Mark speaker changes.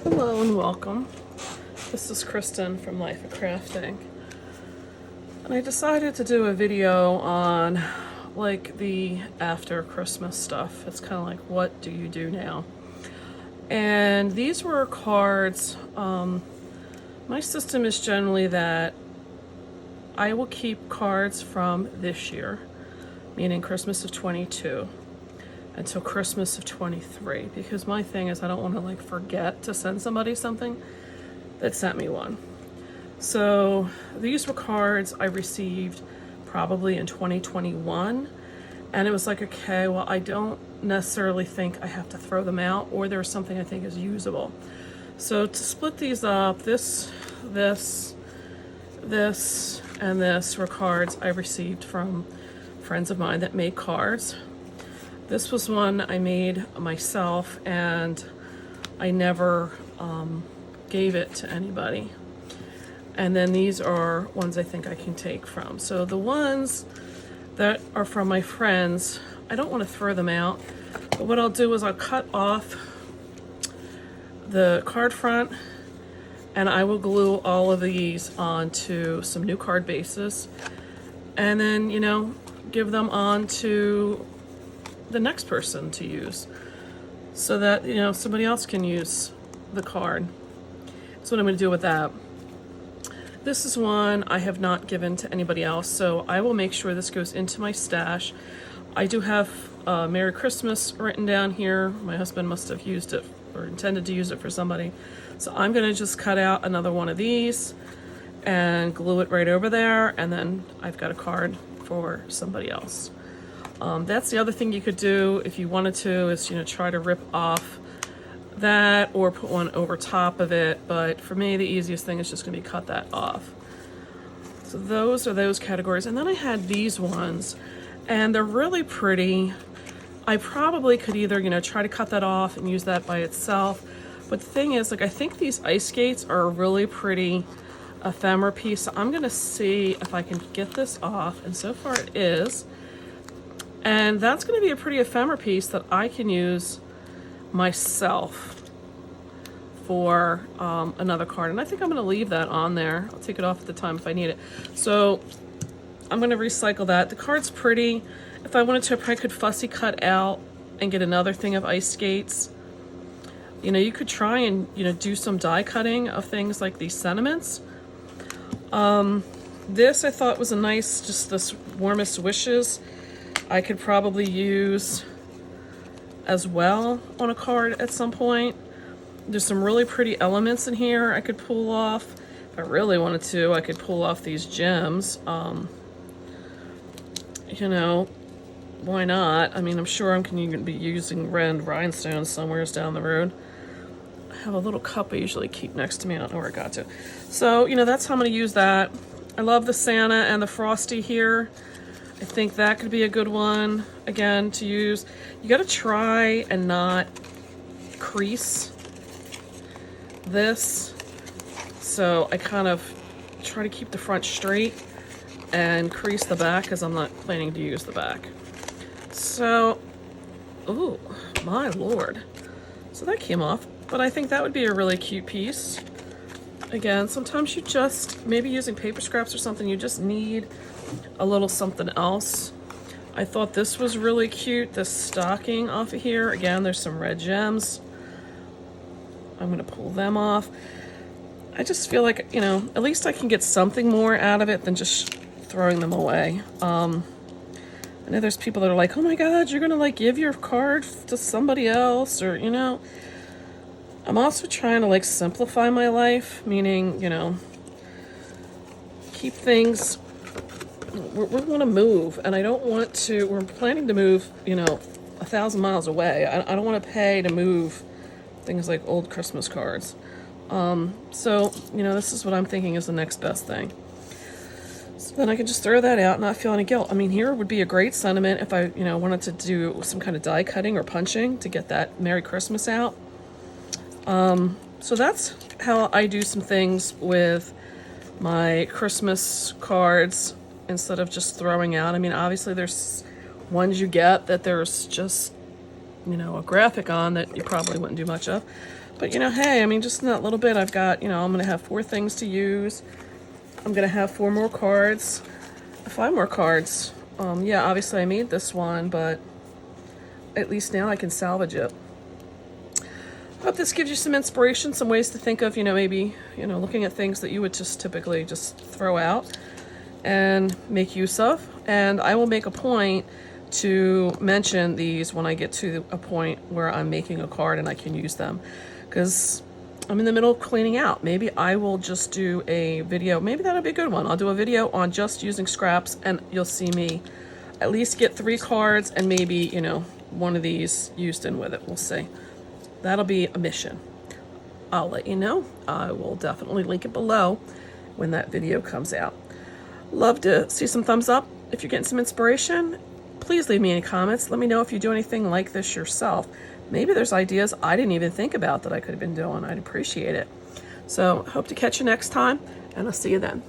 Speaker 1: Hello and welcome. This is Kristin from Life of Crafting. And I decided to do a video on like the after Christmas stuff. It's kind of like, what do you do now? And these were cards. My system is generally that I will keep cards from this year, meaning Christmas of 22, until Christmas of 23, because my thing is I don't want to like forget to send somebody something that sent me one. So these were cards I received probably in 2021, and it was like, okay, well, I don't necessarily think I have to throw them out, or there's something I think is usable. So to split these up, this, and this were cards I received from friends of mine that make cards. This was one I made myself, and I never gave it to anybody. And then these are ones I think I can take from. So the ones that are from my friends, I don't want to throw them out, but what I'll do is I'll cut off the card front, and I will glue all of these onto some new card bases, and then, you know, give them on to the next person to use, so that, you know, somebody else can use the card. That's what I'm going to do with that. This is one I have not given to anybody else, so I will make sure this goes into my stash. I do have Merry Christmas written down here. My husband must have used it or intended to use it for somebody. So I'm going to just cut out another one of these and glue it right over there, and then I've got a card for somebody else. That's the other thing you could do if you wanted to, is, you know, try to rip off that or put one over top of it. But for me, the easiest thing is just going to be cut that off. So those are those categories. And then I had these ones, and they're really pretty. I probably could either, you know, try to cut that off and use that by itself. But the thing is, like, I think these ice skates are a really pretty ephemera piece. So I'm going to see if I can get this off. And so far it is. And that's going to be a pretty ephemera piece that I can use myself for another card. And I think I'm going to leave that on there. I'll take it off at the time if I need it. So I'm going to recycle that. The card's pretty. If I wanted to, I probably could fussy cut out and get another thing of ice skates. You know, you could try and, you know, do some die cutting of things like these sentiments. This I thought was a nice, just this warmest wishes. I could probably use as well on a card at some point. There's some really pretty elements in here I could pull off. If I really wanted to, I could pull off these gems. You know, why not? I mean, I'm sure I'm going to be using red rhinestones somewhere down the road. I have a little cup I usually keep next to me. I don't know where it got to. So, you know, that's how I'm going to use that. I love the Santa and the Frosty here. I think that could be a good one, again, to use. You got to try and not crease this. So I kind of try to keep the front straight and crease the back, because I'm not planning to use the back. So, oh my lord. So that came off, but I think that would be a really cute piece. Again, sometimes you just, maybe using paper scraps or something, you just need a little something else. I thought this was really cute, this stocking off of here. Again, there's some red gems. I'm going to pull them off. I just feel like, you know, at least I can get something more out of it than just throwing them away. I know there's people that are like, oh my god, you're going to like give your card to somebody else, or, you know. I'm also trying to like simplify my life, meaning, you know, keep things. We're going to move, and I don't want to. We're planning to move, you know, 1,000 miles away. I don't want to pay to move things like old Christmas cards. So, you know, this is what I'm thinking is the next best thing. So then I can just throw that out and not feel any guilt. I mean, here would be a great sentiment if I, you know, wanted to do some kind of die cutting or punching to get that Merry Christmas out. So that's how I do some things with my Christmas cards instead of just throwing out. I mean, obviously there's ones you get that there's just, you know, a graphic on that you probably wouldn't do much of. But you know, hey, I mean, just in that little bit, I've got, you know, I'm going to have 4 things to use. I'm going to have 4 more cards, 5 more cards. Yeah, obviously I made this one, but at least now I can salvage it. Hope this gives you some inspiration, some ways to think of, you know, maybe, you know, looking at things that you would just typically just throw out and make use of. And I will make a point to mention these when I get to a point where I'm making a card and I can use them, because I'm in the middle of cleaning out. Maybe I will just do a video. Maybe that'll be a good one. I'll do a video on just using scraps, and you'll see me at least get 3 cards and maybe, you know, one of these used in with it. We'll see. That'll be a mission. I'll let you know. I will definitely link it below when that video comes out. Love to see some thumbs up. If you're getting some inspiration, please leave me any comments. Let me know if you do anything like this yourself. Maybe there's ideas I didn't even think about that I could have been doing. I'd appreciate it. So hope to catch you next time, and I'll see you then.